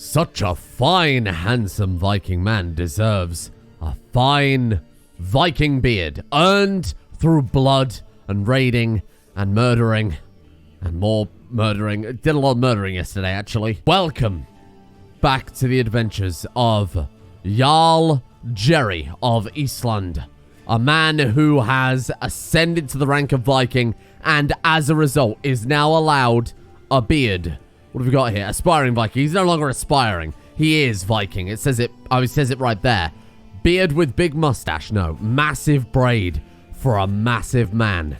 Such a fine, handsome Viking man deserves a fine Viking beard, earned through blood and raiding and murdering and more murdering. Did a lot of murdering yesterday, actually. Welcome back to the adventures of Jarl Jerri of Iceland, a man who has ascended to the rank of Viking and as a result is now allowed a beard. What have we got here? Aspiring Viking. He's no longer aspiring. He is Viking. It says it. Oh, it says it right there. Beard with big mustache. No, massive braid for a massive man.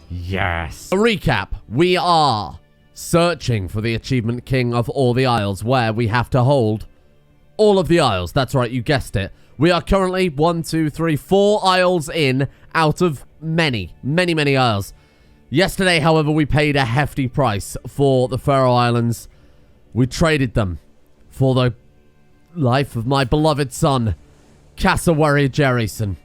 Yes. A recap. We are searching for the achievement king of all the isles, where we have to hold all of the isles. That's right, you guessed it. We are currently 4 isles in out of many isles. Yesterday, however, we paid a hefty price for the Faroe Islands. We traded them for the life of my beloved son, Cassowary Jerryson,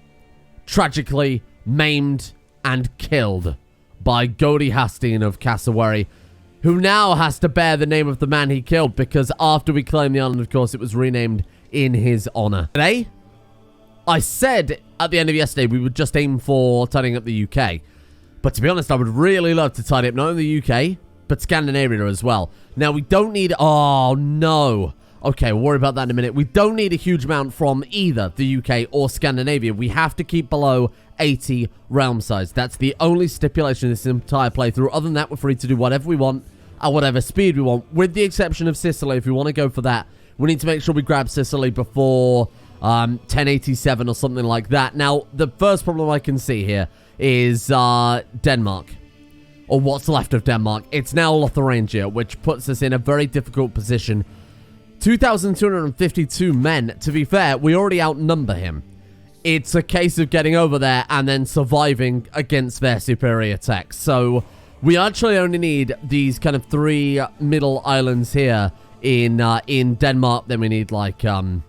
tragically maimed and killed by Godi Hastin of Cassowary, who now has to bear the name of the man he killed, because after we claimed the island, of course, it was renamed in his honor. Today, I said at the end of yesterday we would just aim for tidying up the UK. But to be honest, I would really love to tidy up not only the UK, but Scandinavia as well. Now, we don't need... Oh, no. Okay, we'll worry about that in a minute. We don't need a huge amount from either the UK or Scandinavia. We have to keep below 80 realm size. That's the only stipulation in this entire playthrough. Other than that, we're free to do whatever we want at whatever speed we want, with the exception of Sicily. If we want to go for that, we need to make sure we grab Sicily before 1087 or something like that. Now, the first problem I can see here is Denmark, or what's left of Denmark. It's now Lotharingia, which puts us in a very difficult position. 2,252 men. To be fair, we already outnumber him. It's a case of getting over there and then surviving against their superior tech. So we actually only need these kind of 3 middle islands here in Denmark. Then we need like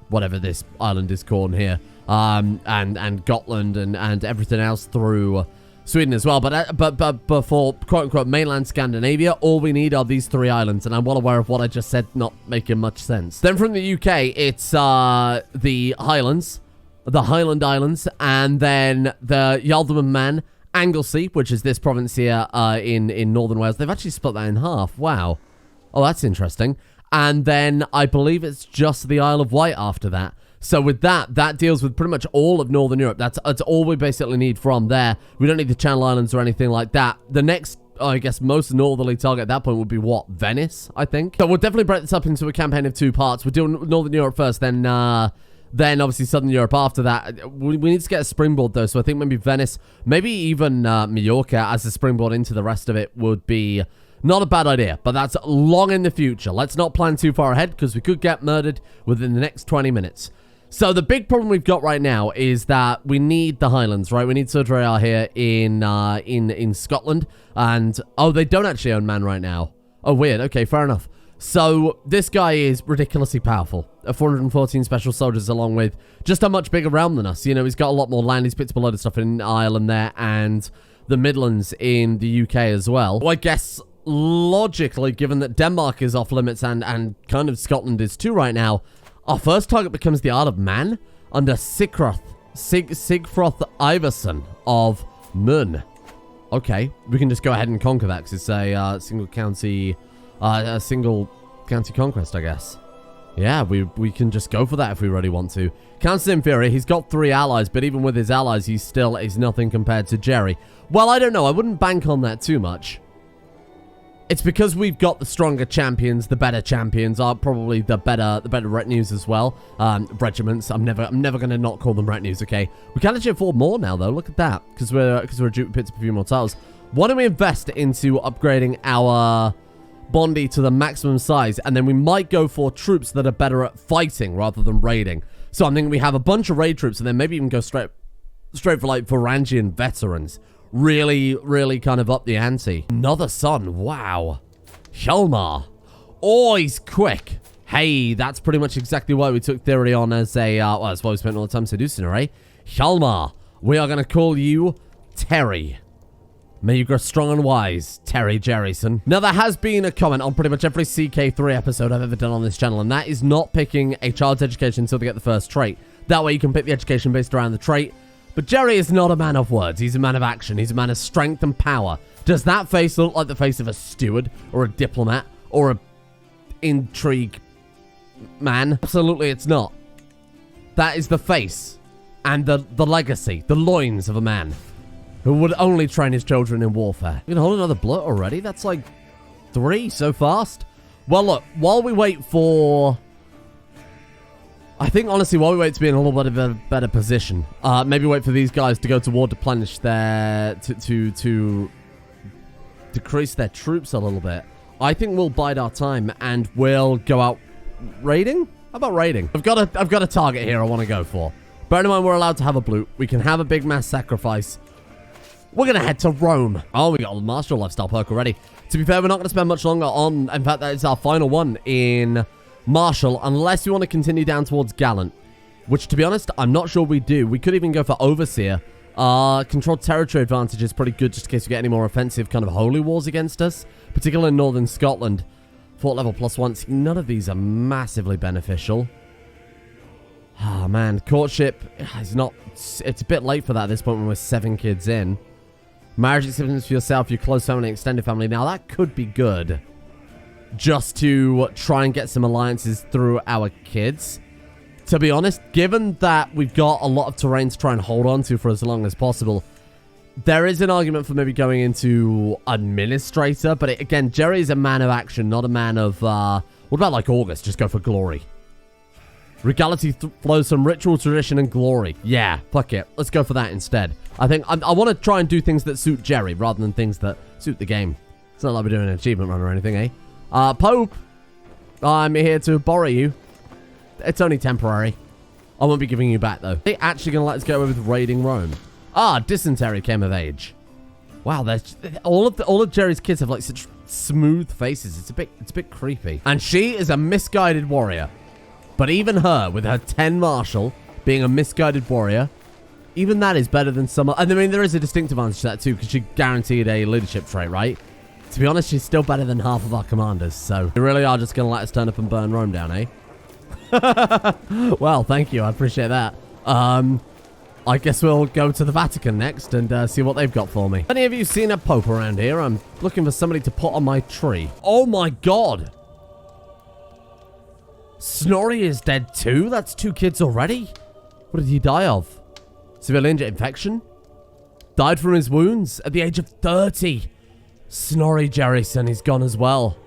whatever this island is called here. And Gotland and everything else through Sweden as well. But for quote-unquote mainland Scandinavia, all we need are these 3 islands. And I'm well aware of what I just said not making much sense. Then from the UK, it's the Highlands, the Highland Islands, and then the Yaldaman, Anglesey, which is this province here in northern Wales. They've actually split that in half. Wow. Oh, that's interesting. And then I believe it's just the Isle of Wight after that. So with that deals with pretty much all of Northern Europe. That's all we basically need from there. We don't need the Channel Islands or anything like that. The next, I guess, most northerly target at that point would be what? Venice, I think. So we'll definitely break this up into a campaign of 2 parts. We're doing Northern Europe first, then obviously Southern Europe after that. We need to get a springboard, though. So I think maybe Venice, maybe even Mallorca as a springboard into the rest of it would be not a bad idea. But that's long in the future. Let's not plan too far ahead, because we could get murdered within the next 20 minutes. So the big problem we've got right now is that we need the Highlands, right? We need Sudreyar here in Scotland. And, oh, they don't actually own Man right now. Oh, weird. Okay, fair enough. So this guy is ridiculously powerful. 414 special soldiers, along with just a much bigger realm than us. You know, he's got a lot more land. He's picked up a load of stuff in Ireland there and the Midlands in the UK as well. Well, I guess logically, given that Denmark is off limits and kind of Scotland is too right now, our first target becomes the Isle of Man under Sigfroth Iverson of Mun. Okay, we can just go ahead and conquer that because it's a single county conquest, I guess. Yeah, we can just go for that if we really want to. Count's inferior. He's got 3 allies, but even with his allies, he still is nothing compared to Jerri. Well, I don't know. I wouldn't bank on that too much. It's because we've got the stronger champions, the better champions are probably the better retinues as well. Regiments. I'm never gonna not call them retinues. Okay, we can actually afford more now though. Look at that, because we're a Duke picked up a few more tiles. Why don't we invest into upgrading our Bondi to the maximum size, and then we might go for troops that are better at fighting rather than raiding. So I'm thinking we have a bunch of raid troops, and then maybe even go straight for like Varangian veterans. Really kind of up the ante. Another son. Wow. Hjalmar. Oh, he's quick. Hey, that's pretty much exactly why we took Theory on as a, well, that's why we spent all the time seducing her, eh? Hjalmar. We are going to call you Terry. May you grow strong and wise, Terry Jerrison. Now, there has been a comment on pretty much every CK3 episode I've ever done on this channel, and that is not picking a child's education until they get the first trait. That way you can pick the education based around the trait. But Jerri is not a man of words. He's a man of action. He's a man of strength and power. Does that face look like the face of a steward or a diplomat or a intrigue man? Absolutely it's not. That is the face and the legacy, the loins of a man who would only train his children in warfare. You can hold another blood already? That's like 3 so fast. Well, look, while we wait for... I think, honestly, while we wait to be in a little bit of a better position, maybe wait for these guys to go to war, deplenish their... to decrease their troops a little bit. I think we'll bide our time and we'll go out raiding? How about raiding? I've got a target here I want to go for. Bear in mind, we're allowed to have a blue. We can have a big mass sacrifice. We're going to head to Rome. Oh, we got a martial lifestyle perk already. To be fair, we're not going to spend much longer on... In fact, that is our final one in martial, unless we want to continue down towards gallant. Which, to be honest, I'm not sure we do. We could even go for overseer. Controlled territory advantage is pretty good just in case we get any more offensive kind of holy wars against us. Particularly in northern Scotland. Fort level +1. None of these are massively beneficial. Oh, man. Courtship is not... It's a bit late for that at this point when we're 7 kids in. Marriage acceptance for yourself, your close family, extended family. Now, that could be good. Just to try and get some alliances through our kids. To be honest, given that we've got a lot of terrain to try and hold on to for as long as possible, there is an argument for maybe going into administrator. But again, Jerri is a man of action, not a man of... what about like August? Just go for glory. Regality flows from ritual, tradition, and glory. Yeah, fuck it. Let's go for that instead. I think I want to try and do things that suit Jerri rather than things that suit the game. It's not like we're doing an achievement run or anything, eh? Pope, I'm here to borrow you. It's only temporary. I won't be giving you back, though. They actually going to let us get away with raiding Rome. Ah, dysentery came of age. Wow, there's all of Jerri's kids have like such smooth faces. It's a bit creepy. And she is a misguided warrior. But even her, with her 10 martial, being a misguided warrior, even that is better than some... And I mean, there is a distinct advantage to that too, because she guaranteed a leadership trait, right? To be honest, she's still better than half of our commanders, so... They really are just going to let us turn up and burn Rome down, eh? Well, thank you. I appreciate that. I guess we'll go to the Vatican next and see what they've got for me. Any of you seen a pope around here? I'm looking for somebody to put on my tree. Oh my god! Snorri is dead too? That's 2 kids already? What did he die of? Civilian infection? Died from his wounds at the age of 30. Snorri Jerrison is gone as well.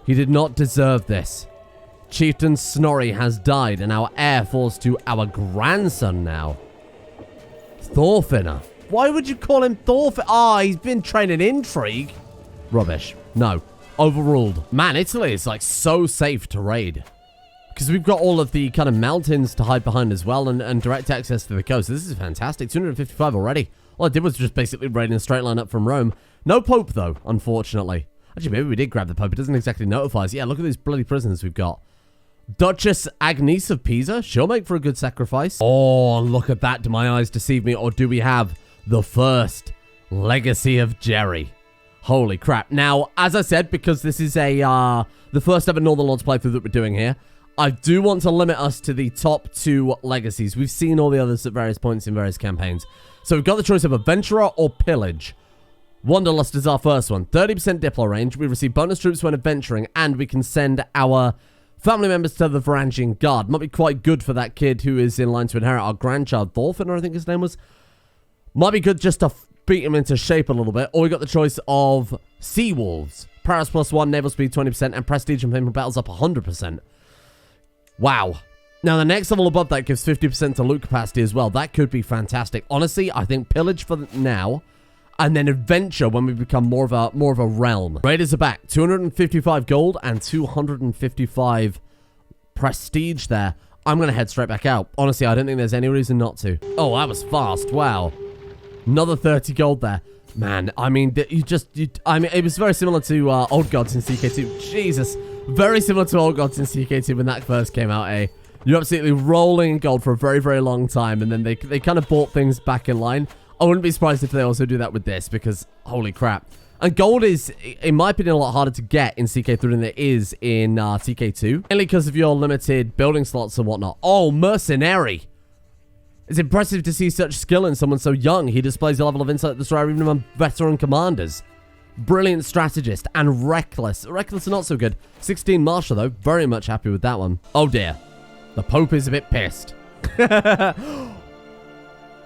He did not deserve this. Chieftain Snorri has died and our heir falls to our grandson now. Thorfinner. Why would you call him Thorfinner? Ah, he's been training intrigue. Rubbish. No. Overruled. Man, Italy is like so safe to raid. Because we've got all of the kind of mountains to hide behind as well and direct access to the coast. This is fantastic. 255 already. All I did was just basically raid in a straight line up from Rome. No Pope, though, unfortunately. Actually, maybe we did grab the Pope. It doesn't exactly notify us. Yeah, look at these bloody prisoners we've got. Duchess Agnes of Pisa. She'll make for a good sacrifice. Oh, look at that. Do my eyes deceive me? Or do we have the first legacy of Jerri? Holy crap. Now, as I said, because this is the first ever Northern Lords playthrough that we're doing here, I do want to limit us to the top 2 legacies. We've seen all the others at various points in various campaigns. So we've got the choice of Adventurer or Pillage. Wanderlust is our first one. 30% Diplo range. We receive bonus troops when adventuring, and we can send our family members to the Varangian Guard. Might be quite good for that kid who is in line to inherit our grandchild, Thorfinner, I think his name was. Might be good just to beat him into shape a little bit. Or we got the choice of Sea Wolves. Prowess +1, naval speed 20%, and prestige and fame battles up 100%. Wow. Now, the next level above that gives 50% to loot capacity as well. That could be fantastic. Honestly, I think Pillage for now, and then Adventure when we become more of a realm. Raiders are back. 255 gold and 255 prestige there. I'm going to head straight back out. Honestly, I don't think there's any reason not to. Oh, that was fast. Wow. Another 30 gold there. Man, I mean, I mean, it was very similar to Old Gods in CK2. Jesus. Very similar to Old Gods in CK2 when that first came out, eh? You're absolutely rolling in gold for a very, very long time, and then they kind of brought things back in line. I wouldn't be surprised if they also do that with this, because holy crap. And gold is, in my opinion, a lot harder to get in CK3 than it is in CK2. Mainly because of your limited building slots and whatnot. Oh, mercenary. It's impressive to see such skill in someone so young. He displays a level of insight that's rare even among veteran commanders. Brilliant strategist and reckless. Reckless are not so good. 16 martial, though. Very much happy with that one. Oh, dear. The Pope is a bit pissed.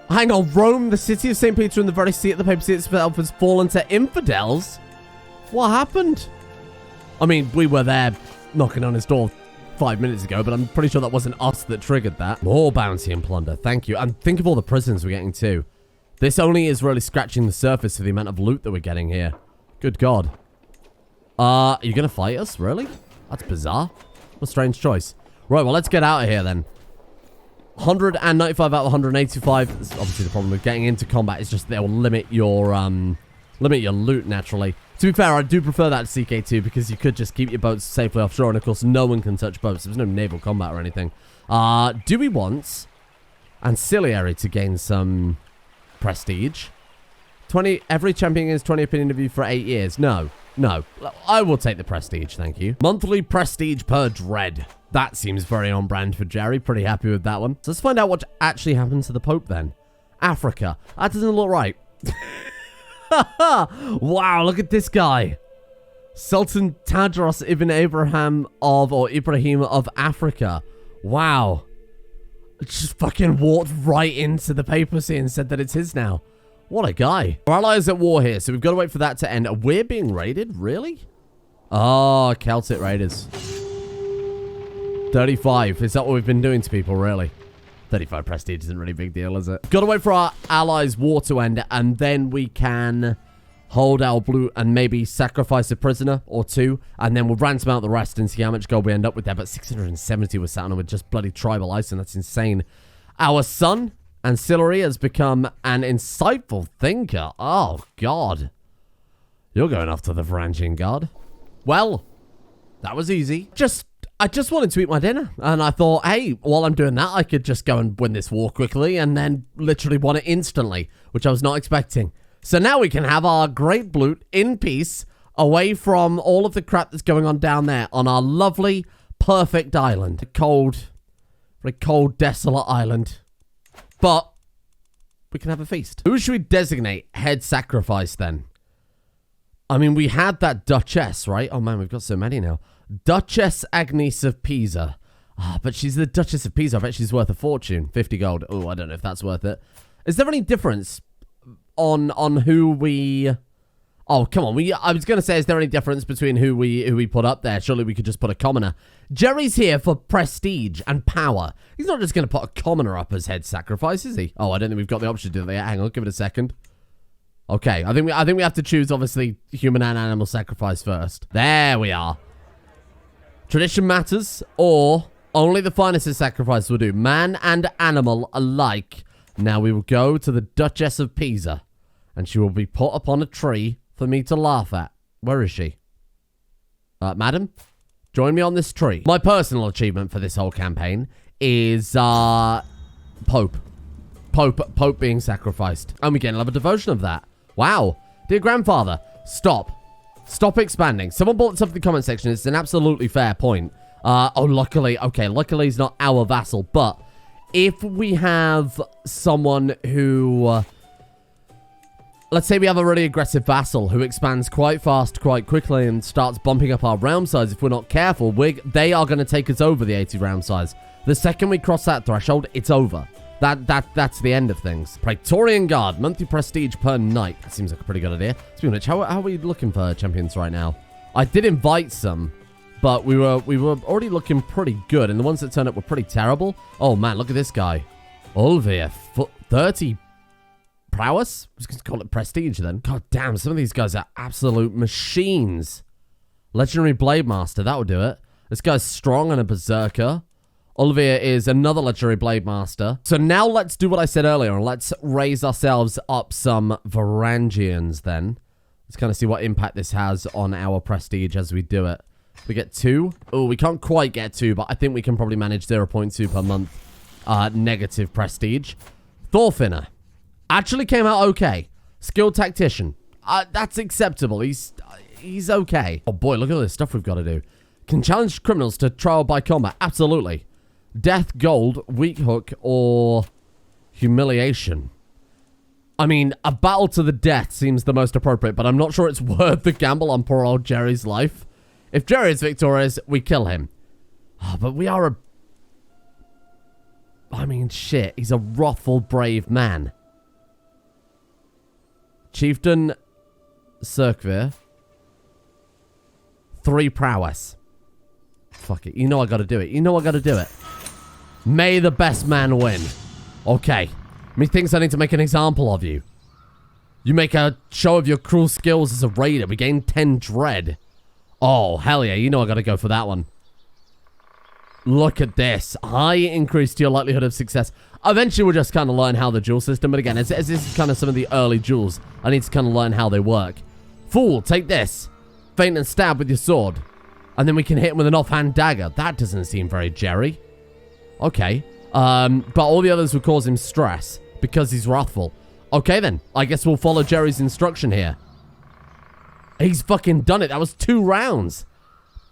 Hang on, Rome, the city of St. Peter and the very seat of the papacy itself has fallen to infidels? What happened? I mean, we were there knocking on his door 5 minutes ago, but I'm pretty sure that wasn't us that triggered that. More bounty and plunder, thank you. And think of all the prisons we're getting too. This only is really scratching the surface of the amount of loot that we're getting here. Good God. Are you going to fight us? Really? That's bizarre. What a strange choice. Right, well, let's get out of here then. 195 out of 185. This is obviously the problem with getting into combat. It's just they'll limit your loot naturally. To be fair, I do prefer that to CK2 because you could just keep your boats safely offshore, and of course, no one can touch boats. There's no naval combat or anything. Do we want ancillary to gain some prestige? 20. Every champion gains 20 opinion of you for 8 years. No. I will take the prestige, thank you. Monthly prestige per dread. That seems very on brand for Jerri. Pretty happy with that one. So let's find out what actually happened to the Pope then. Africa. That doesn't look right. Wow, look at this guy. Sultan Tadros Ibn Ibrahim of Africa. Wow. Just fucking walked right into the papacy and said that it's his now. What a guy. Our allies at war here, so we've got to wait for that to end. We're being raided? Really? Oh, Celtic raiders. 35. Is that what we've been doing to people, really? 35 prestige isn't really a big deal, is it? Got to wait for our allies' war to end, and then we can hold our blue and maybe sacrifice a prisoner or two, and then we'll ransom out the rest and see how much gold we end up with there. But 670 was sat on with just bloody tribal Iceland. That's insane. Our son, Ancillary, has become an insightful thinker. Oh, God. You're going off to the Varangian Guard. Well, that was easy. I just wanted to eat my dinner, and I thought, hey, while I'm doing that, I could just go and win this war quickly, and then literally won it instantly, which I was not expecting. So now we can have our great loot in peace, away from all of the crap that's going on down there on our lovely, perfect island. Very cold, desolate island. But we can have a feast. Who should we designate head sacrifice then? I mean, we had that Duchess, right? Oh man, we've got so many now. Duchess Agnes of Pisa. But she's the Duchess of Pisa. I bet she's worth a fortune. 50 gold. Oh, I don't know if that's worth it. Is there any difference on who we... Oh, come on. I was going to say, is there any difference between who we put up there? Surely we could just put a commoner. Jerry's here for prestige and power. He's not just going to put a commoner up as head sacrifice, is he? Oh, I don't think we've got the option to do that yet. Hang on, give it a second. Okay, I think we have to choose, obviously, human and animal sacrifice first. There we are. Tradition matters, or only the finest of sacrifice will do. Man and animal alike. Now we will go to the Duchess of Pisa, and she will be put upon a tree for me to laugh at. Where is she? Madam, join me on this tree. My personal achievement for this whole campaign is Pope being sacrificed, and we get another devotion of that. Wow, dear grandfather, stop expanding. Someone brought this up in the comment section. It's an absolutely fair point. Oh, luckily he's not our vassal, but if we have someone who, let's say we have a really aggressive vassal who expands quite fast, quite quickly, and starts bumping up our realm size, if we're not careful, they are going to take us over the 80 realm size. The second we cross that threshold, it's over. That's the end of things. Praetorian Guard, monthly prestige per night. That seems like a pretty good idea. Speaking of which, how are we looking for champions right now? I did invite some, but we were already looking pretty good, and the ones that turned up were pretty terrible. Oh man, look at this guy. Ulvir, 30 prowess? I was going to call it prestige then. God damn, some of these guys are absolute machines. Legendary Blade Master, that would do it. This guy's strong and a berserker. Ulvir is another legendary Blade Master. So now let's do what I said earlier. Let's raise ourselves up some Varangians then. Let's kind of see what impact this has on our prestige as we do it. We get 2. Oh, we can't quite get 2, but I think we can probably manage 0.2 per month negative prestige. Thorfinner. Actually came out okay. Skilled tactician. That's acceptable. He's okay. Oh boy, look at all this stuff we've got to do. Can challenge criminals to trial by combat. Absolutely. Death, gold, weak hook, or humiliation. I mean, a battle to the death seems the most appropriate, but I'm not sure it's worth the gamble on poor old Jerri's life. If Jerri is victorious, we kill him. Oh, but we are I mean, shit. He's a wrathful, brave man. Chieftain Circvir. 3 prowess. Fuck it. You know I gotta do it. You know I gotta do it. May the best man win. Okay. Methinks I need to make an example of you. You make a show of your cruel skills as a raider. We gain 10 dread. Oh, hell yeah. You know I gotta go for that one. Look at this. High increase to your likelihood of success. Eventually, we'll just kind of learn how the duel system, but again, as this is kind of some of the early duels, I need to kind of learn how they work. Fool, take this. Feint and stab with your sword. And then we can hit him with an offhand dagger. That doesn't seem very Jerri. Okay. But all the others will cause him stress because he's wrathful. Okay, then. I guess we'll follow Jerri's instruction here. He's fucking done it. That was 2 rounds.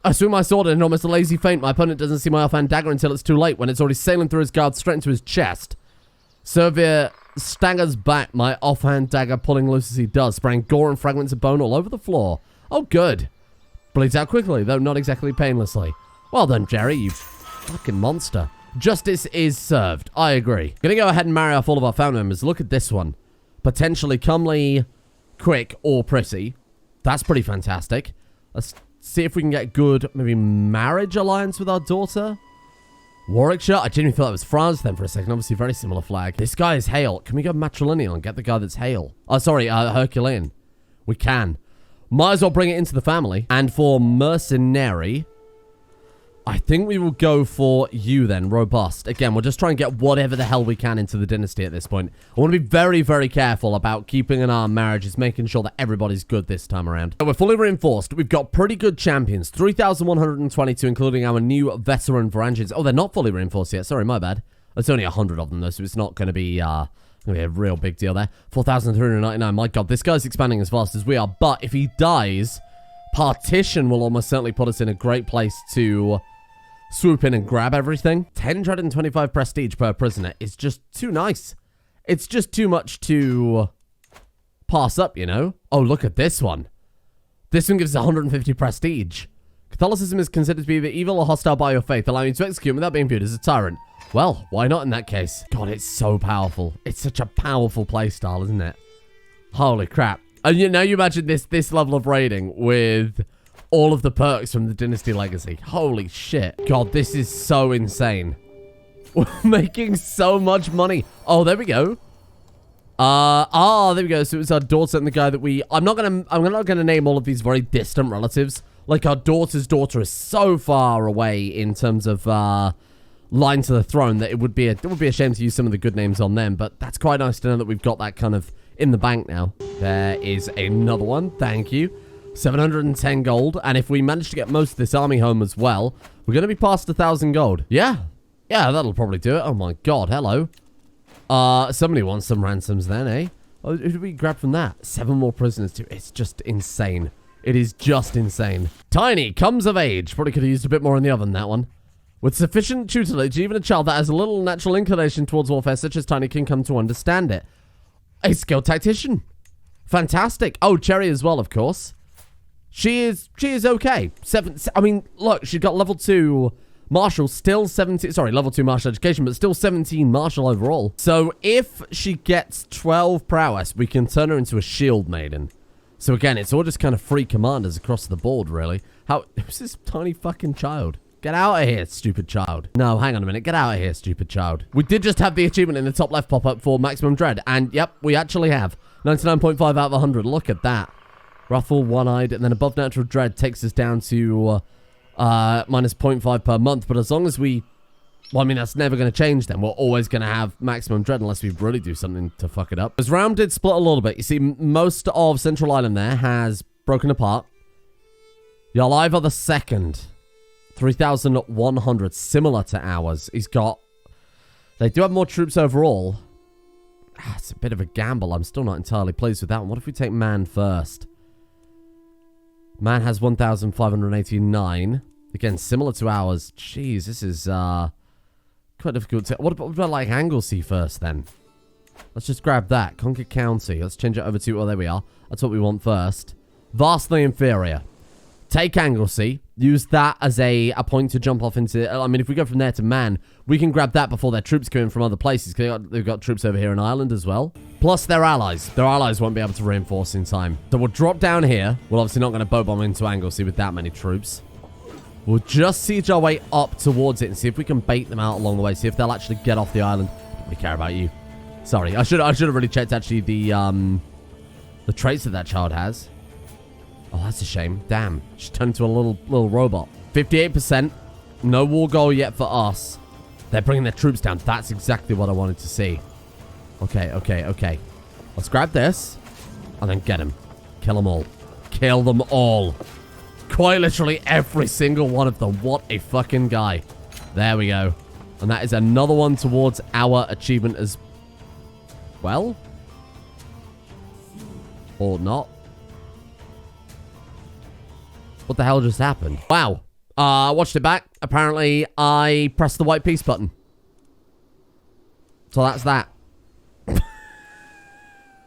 I swing my sword in almost a lazy feint. My opponent doesn't see my offhand dagger until it's too late, when it's already sailing through his guard straight into his chest. Servier staggers back, my offhand dagger pulling loose as he does, spraying gore and fragments of bone all over the floor. Oh, good. Bleeds out quickly, though not exactly painlessly. Well done, Jerri, you fucking monster. Justice is served. I agree. Gonna go ahead and marry off all of our family members. Look at this one. Potentially comely, quick, or pretty. That's pretty fantastic. Let's see if we can get good, maybe marriage alliance with our daughter. Warwickshire? I genuinely thought that was France then for a second. Obviously, very similar flag. This guy is Hale. Can we go matrilineal and get the guy that's Hale? Oh, sorry, Herculean. We can. Might as well bring it into the family. And for mercenary, I think we will go for you then, robust. Again, we'll just try and get whatever the hell we can into the dynasty at this point. I want to be very, very careful about keeping an eye on marriages, making sure that everybody's good this time around. So we're fully reinforced. We've got pretty good champions. 3,122, including our new veteran Varangians. Oh, they're not fully reinforced yet. Sorry, my bad. There's only 100 of them, though, so it's not going to be a real big deal there. 4,399. My God, this guy's expanding as fast as we are. But if he dies, partition will almost certainly put us in a great place to swoop in and grab everything. 125 prestige per prisoner is just too nice. It's just too much to pass up, you know? Oh, look at this one. This one gives 150 prestige. Catholicism is considered to be either evil or hostile by your faith, allowing you to execute without being viewed as a tyrant. Well, why not in that case? God, it's so powerful. It's such a powerful playstyle, isn't it? Holy crap. And you know, you imagine this level of raiding with all of the perks from the Dynasty Legacy. Holy shit. God, this is so insane. We're making so much money. Oh, there we go. There we go. So it was our daughter and the guy that I'm not gonna name all of these very distant relatives. Like, our daughter's daughter is so far away in terms of line to the throne that it would be a shame to use some of the good names on them. But that's quite nice to know that we've got that kind of in the bank now. There is another one. Thank you. 710 gold, and if we manage to get most of this army home as well, we're going to be past 1,000 gold. Yeah, that'll probably do it. Oh my God, hello. Somebody wants some ransoms then, eh? Oh, who did we grab from that? 7 more prisoners too. It's just insane. It is just insane. Tiny comes of age. Probably could have used a bit more in the oven, that one. With sufficient tutelage, even a child that has a little natural inclination towards warfare, such as Tiny, can come to understand it. A skilled tactician. Fantastic. Oh, Jerri as well, of course. She is okay. I mean, look, she got level 2 martial, still 17, sorry, level 2 martial education, but still 17 martial overall. So if she gets 12 prowess, we can turn her into a shield maiden. So again, it's all just kind of free commanders across the board, really. Who's this tiny fucking child? Get out of here, stupid child. No, hang on a minute. Get out of here, stupid child. We did just have the achievement in the top left pop up for maximum dread. And yep, we actually have 99.5 out of 100. Look at that. Wrathful, one-eyed, and then above natural dread takes us down to minus 0.5 per month. But as long as well, I mean, that's never going to change then. We're always going to have maximum dread unless we really do something to fuck it up. As Realm did split a little bit. You see, most of Central Island there has broken apart. Yaliva the Second, 3,100, similar to ours. They do have more troops overall. It's a bit of a gamble. I'm still not entirely pleased with that one. What if we take man first? Man has 1,589. Again, similar to ours. Jeez, this is quite difficult to... What about like Anglesey first then? Let's just grab that. Conquer County. Let's change it over to... Oh, there we are. That's what we want first. Vastly inferior. Take Anglesey. Use that as a point to jump off into... I mean, if we go from there to Man, we can grab that before their troops come in from other places. Because they've got troops over here in Ireland as well. Plus their allies. Their allies won't be able to reinforce in time. So we'll drop down here. We're obviously not going to bow bomb into Anglesey with that many troops. We'll just siege our way up towards it and see if we can bait them out along the way. See if they'll actually get off the island. Don't really care about you. Sorry, I should have really checked actually the traits that child has. Oh, that's a shame. Damn. She turned into a little robot. 58%. No war goal yet for us. They're bringing their troops down. That's exactly what I wanted to see. Okay, okay, okay. Let's grab this. And then get him. Kill them all. Kill them all. Quite literally every single one of them. What a fucking guy. There we go. And that is another one towards our achievement as well. Or not. What the hell just happened? Wow. I watched it back. Apparently, I pressed the white peace button. So that's that.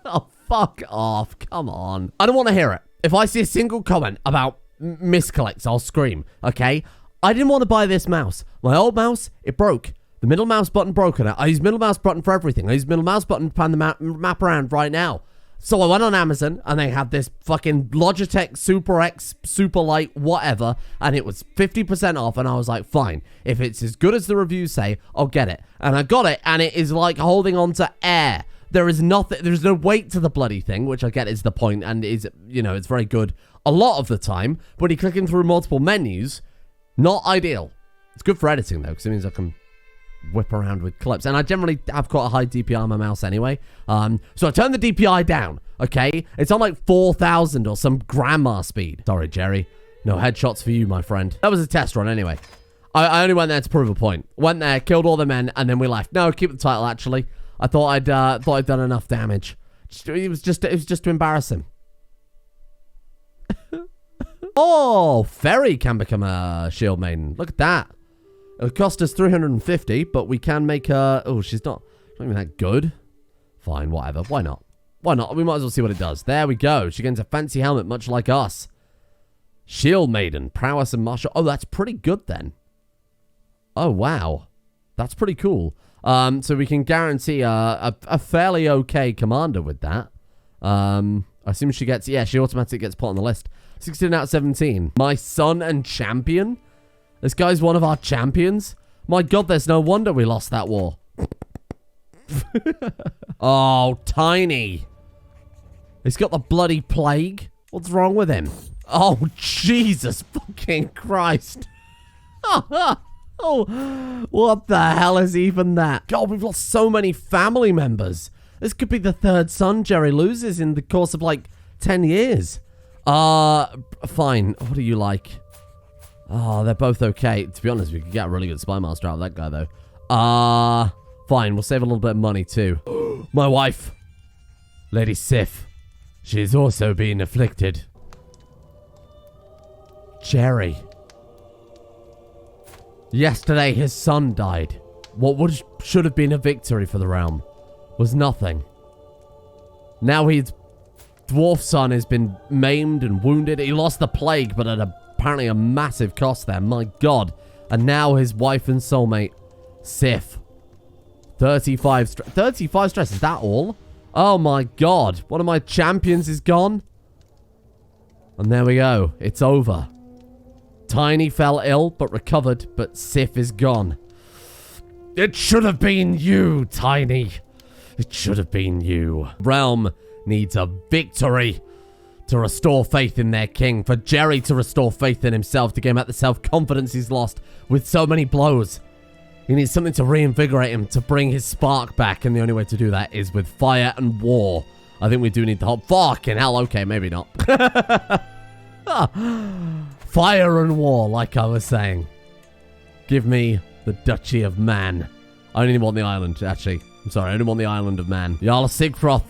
Oh, fuck off. Come on. I don't want to hear it. If I see a single comment about miscollects, I'll scream. Okay? I didn't want to buy this mouse. My old mouse, it broke. The middle mouse button broke on it. I use middle mouse button for everything. I use middle mouse button to pan the map around right now. So I went on Amazon, and they had this fucking Logitech Super X, Super Light, whatever, and it was 50% off, and I was like, fine. If it's as good as the reviews say, I'll get it. And I got it, and it is like holding on to air. There is nothing, there's no weight to the bloody thing, which I get is the point, and is, you know, it's very good a lot of the time, but when you're clicking through multiple menus, not ideal. It's good for editing, though, because it means I can whip around with clips, and I generally have quite a high DPI on my mouse anyway, so I turned the DPI down. Okay, it's on like 4,000 or some grandma speed. Sorry, Jerry, no headshots for you, my friend. That was a test run anyway. I only went there to prove a point. Went there, killed all the men, and then we left. No, keep the title. Actually, I thought I'd done enough damage. It was just to embarrass him. Oh, Ferry can become a shield maiden. Look at that. It'll cost us 350, but we can make her... Oh, she's not even that good. Fine, whatever. Why not? Why not? We might as well see what it does. There we go. She gets a fancy helmet, much like us. Shield Maiden, prowess and martial... Oh, that's pretty good then. Oh, wow. That's pretty cool. So we can guarantee a fairly okay commander with that. I assume she gets... Yeah, she automatically gets put on the list. 16 out of 17. My son and champion? This guy's one of our champions? My god, there's no wonder we lost that war. Oh, Tiny. He's got the bloody plague. What's wrong with him? Oh, Jesus fucking Christ. Oh, what the hell is even that? God, we've lost so many family members. This could be the third son Jerry loses in the course of like 10 years. Fine. What do you like? Oh, they're both okay. To be honest, we could get a really good spy master out of that guy, though. Fine. We'll save a little bit of money, too. My wife. Lady Sif. She's also been afflicted. Jerry. Yesterday, his son died. What should have been a victory for the realm was nothing. Now his dwarf son has been maimed and wounded. He lost the plague, but at apparently a massive cost there. My god. And now his wife and soulmate, Sif. 35 stress. Is that all? Oh my god. One of my champions is gone. And there we go. It's over. Tiny fell ill, but recovered. But Sif is gone. It should have been you, Tiny. It should have been you. Realm needs a victory to restore faith in their king. For Jerry to restore faith in himself, to gain back the self-confidence he's lost with so many blows. He needs something to reinvigorate him, to bring his spark back. And the only way to do that is with fire and war. I think we do need the whole... Fucking hell, okay, maybe not. Fire and war, like I was saying. Give me the Duchy of Man. I only want the island, actually. I'm sorry, only on the island of Man. Jarl Sigfroth,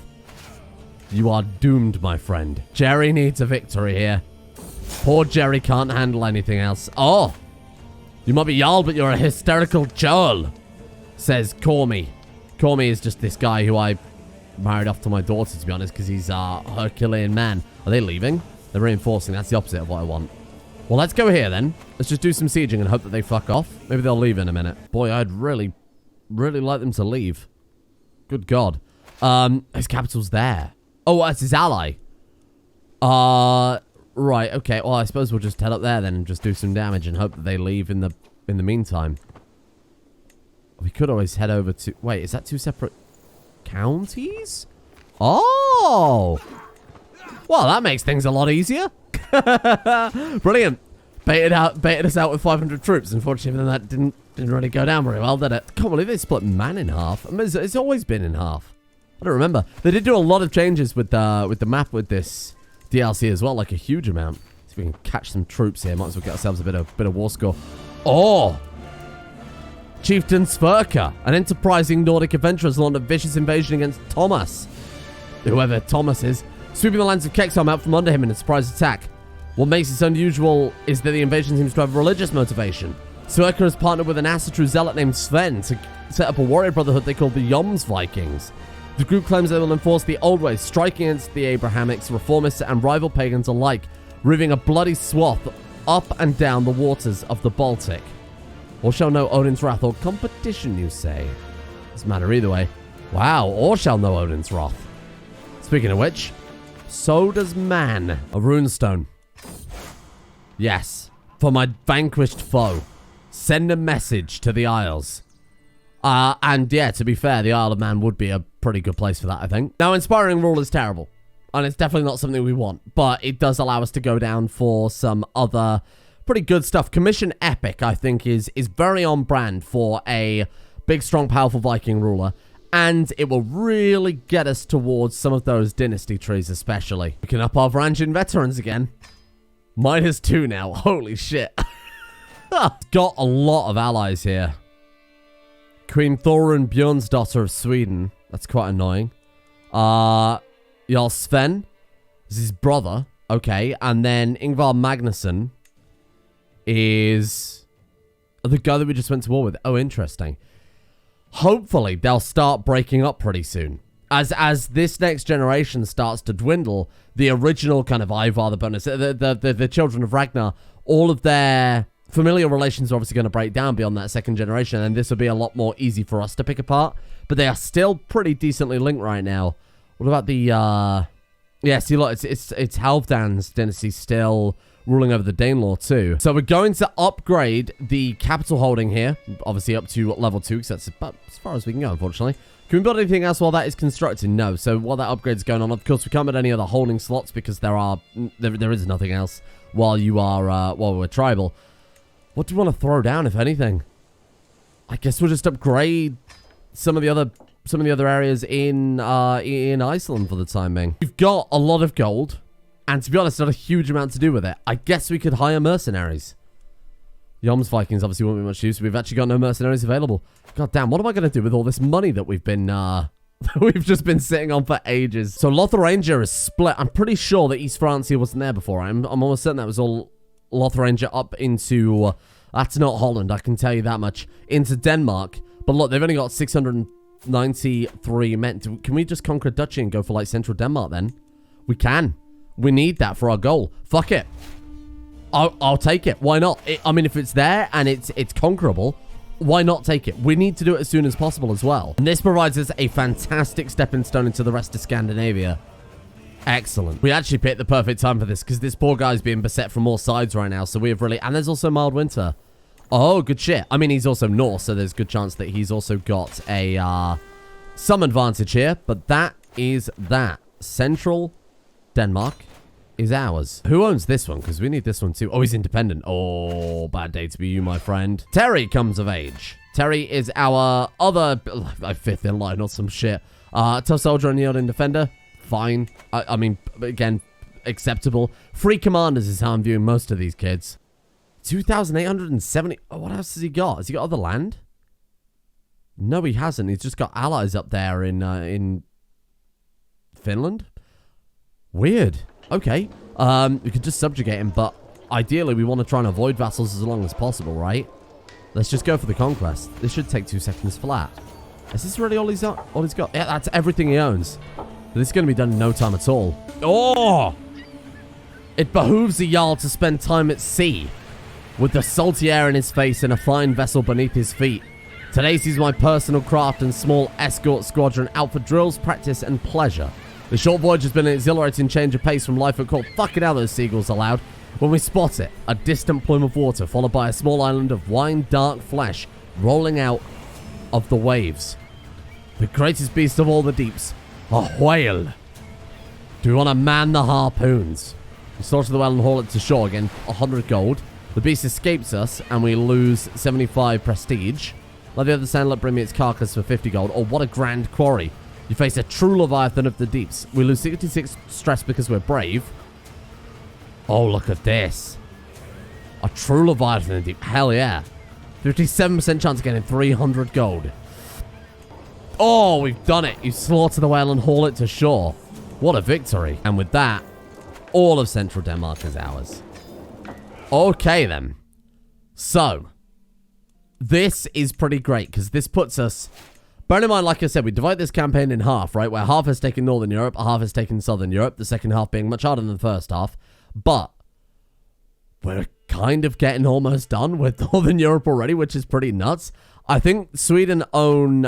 you are doomed, my friend. Jerri needs a victory here. Poor Jerri can't handle anything else. Oh! You might be Jarl, but you're a hysterical churl, says Cormy. Cormy is just this guy who I married off to my daughter, to be honest, because he's a Herculean man. Are they leaving? They're reinforcing. That's the opposite of what I want. Well, let's go here, then. Let's just do some sieging and hope that they fuck off. Maybe they'll leave in a minute. Boy, I'd really like them to leave. Good God. His capital's there. Oh, that's his ally. Right, okay. Well, I suppose we'll just head up there then and just do some damage and hope that they leave in the meantime. We could always head over to... Wait, is that two separate counties? Oh! Well, that makes things a lot easier. Brilliant. Baited us out with 500 troops. Unfortunately, that didn't really go down very well, did it? I can't believe they split Man in half. I mean, it's always been in half. I don't remember. They did do a lot of changes with the map with this DLC as well, like a huge amount. See if we can catch some troops here. Might as well get ourselves a bit of war score. Oh! Chieftain Sverker, an enterprising Nordic adventurer, has launched a vicious invasion against Thomas. Whoever Thomas is, sweeping the lands of Kexholm out from under him in a surprise attack. What makes this unusual is that the invasion seems to have religious motivation. Sverker has partnered with an Asatru zealot named Sven to set up a warrior brotherhood they call the Jomsvikings. The group claims they will enforce the old ways, striking against the Abrahamics, reformists, and rival pagans alike, ridding a bloody swath up and down the waters of the Baltic. Or shall know Odin's wrath or competition, you say? Doesn't matter either way. Wow, or shall know Odin's wrath. Speaking of which, so does Man. A runestone. Yes, for my vanquished foe. Send a message to the Isles. And yeah, to be fair, the Isle of Man would be a pretty good place for that, I think. Now, inspiring rule is terrible. And it's definitely not something we want. But it does allow us to go down for some other pretty good stuff. Commission Epic, I think, is very on brand for a big, strong, powerful Viking ruler. And it will really get us towards some of those dynasty trees, especially. We can up our Varangian veterans again. -2 now. Holy shit. Got a lot of allies here. Queen Thorun Björnsdotter of Sweden. That's quite annoying. Jarl Sven. This is his brother. Okay. And then Ingvar Magnusson is the guy that we just went to war with. Oh, interesting. Hopefully, they'll start breaking up pretty soon. As this next generation starts to dwindle, the original kind of Ivar the bonus, the children of Ragnar, all of their familial relations are obviously going to break down beyond that second generation, and this will be a lot more easy for us to pick apart. But they are still pretty decently linked right now. What about the yeah, see, look, it's Halfdan's dynasty still ruling over the Danelaw too. So we're going to upgrade the capital holding here, obviously up to level 2, because that's about as far as we can go, unfortunately. Can we build anything else while that is constructed? No. So while that upgrade's going on, of course, we can't build any other holding slots because there is nothing else while you are while we're tribal. What do we want to throw down, if anything? I guess we'll just upgrade some of the other areas in Iceland for the time being. We've got a lot of gold, and to be honest, not a huge amount to do with it. I guess we could hire mercenaries. Jomsvikings obviously won't be much use. We've actually got no mercenaries available. God damn, what am I going to do with all this money that we've been, we've just been sitting on for ages? So Lotharingia is split. I'm pretty sure that East Francia wasn't there before. I'm almost certain that was all Lotharingia up into, that's not Holland, I can tell you that much, into Denmark. But look, they've only got 693 men. Can we just conquer Duchy and go for, like, central Denmark then? We can. We need that for our goal. Fuck it. I'll take it. Why not? I mean, if it's there and it's conquerable, why not take it? We need to do it as soon as possible as well. And this provides us a fantastic stepping stone into the rest of Scandinavia. Excellent. We actually picked the perfect time for this because this poor guy's being beset from all sides right now. So we have really... And there's also mild winter. Oh, good shit. I mean, he's also Norse, so there's a good chance that he's also got a some advantage here. But that is that. Central Denmark is ours. Who owns this one? Because we need this one too. Oh, he's independent. Oh, bad day to be you, my friend. Terry comes of age. Terry is our other... fifth in line or some shit. Tough soldier and yielding defender. Fine. I mean, again, acceptable. Free commanders is how I'm viewing most of these kids. 2,870. Oh, what else has he got? Has he got other land? No, he hasn't. He's just got allies up there in Finland. Weird. Okay. We could just subjugate him, but ideally we want to try and avoid vassals as long as possible, right? Let's just go for the conquest. This should take 2 seconds flat. Is this really all he's got? Yeah, that's everything he owns. This is going to be done in no time at all. Oh! It behooves a Jarl to spend time at sea, with the salty air in his face and a fine vessel beneath his feet. Today sees my personal craft and small escort squadron out for drills, practice, and pleasure. The short voyage has been an exhilarating change of pace from life at court. Fucking hell, those seagulls are loud. When we spot it, a distant plume of water, followed by a small island of wine-dark flesh rolling out of the waves. The greatest beast of all the deeps, a whale. Do we want to man the harpoons? We slaughter the whale and haul it to shore again, 100 gold. The beast escapes us, and we lose 75 prestige. Let the other sandler bring me its carcass for 50 gold. Oh, what a grand quarry. You face a true Leviathan of the deeps. We lose 66 stress because we're brave. Oh, look at this. A true Leviathan of the deep. Hell yeah. 57% chance of getting 300 gold. Oh, we've done it. You slaughter the whale and haul it to shore. What a victory. And with that, all of central Denmark is ours. Okay, then. So, this is pretty great, because this puts us... Bear in mind, like I said, we divide this campaign in half, right? Where half is taking Northern Europe, half is taking Southern Europe, the second half being much harder than the first half. But we're kind of getting almost done with Northern Europe already, which is pretty nuts. I think Sweden own...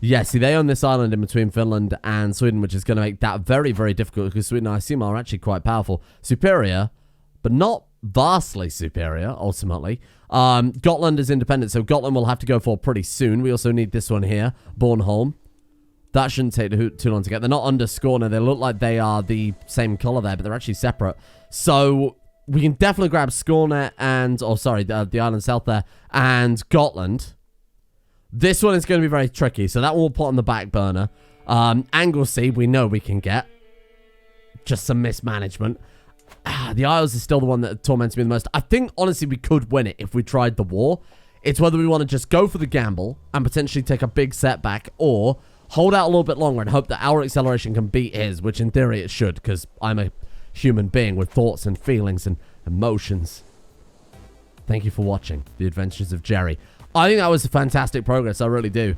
Yeah, see, they own this island in between Finland and Sweden, which is going to make that very, very difficult, because Sweden, I assume, are actually quite powerful. Superior, but not vastly superior, ultimately. Gotland is independent, so Gotland will have to go for pretty soon. We also need this one here, Bornholm. That shouldn't take too long to get. They're not under Skåne. They look like they are the same color there, but they're actually separate. So we can definitely grab Skåne and... Oh, sorry, the island south there, and Gotland. This one is going to be very tricky, so that one we'll put on the back burner. Anglesey, we know we can get. Just some mismanagement. The Isles is still the one that torments me the most. I think, honestly, we could win it if we tried the war. It's whether we want to just go for the gamble and potentially take a big setback, or hold out a little bit longer and hope that our acceleration can beat his, which in theory it should, because I'm a human being with thoughts and feelings and emotions. Thank you for watching The Adventures of Jerri. I think that was fantastic progress, I really do.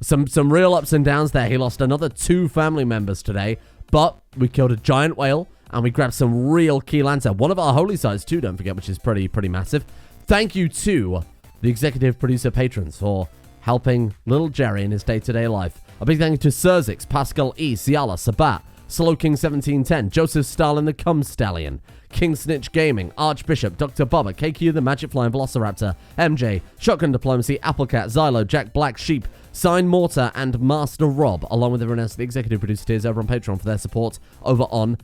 Some real ups and downs there. He lost another 2 family members today, but we killed a giant whale, and we grabbed some real key lands there. One of our holy sites too, don't forget, which is pretty massive. Thank you to the executive producer patrons for helping little Jerri in his day-to-day life. A big thank you to Surzix, Pascal E, Ciala, Sabat, Slow King 1710, Joseph Stalin the Cum Stallion, King Snitch Gaming, Archbishop, Dr. Bubba, KQ the Magic Flying Velociraptor, MJ, Shotgun Diplomacy, Applecat, Xylo, Jack Black Sheep, Sign Mortar, and Master Rob, along with everyone else, the executive producer tiers over on Patreon for their support over on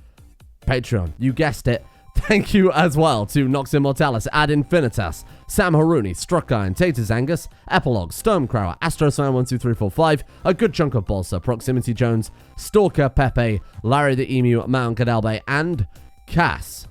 Patreon. You guessed it. Thank you as well to Nox Immortalis, Ad Infinitas, Sam Haruni, Struck Iron, Taters Angus, Epilogue, Stormcrower, Astrosfan12345, a good chunk of Balsa, Proximity Jones, Stalker Pepe, Larry the Emu, Mount Cadalbe, and Cass.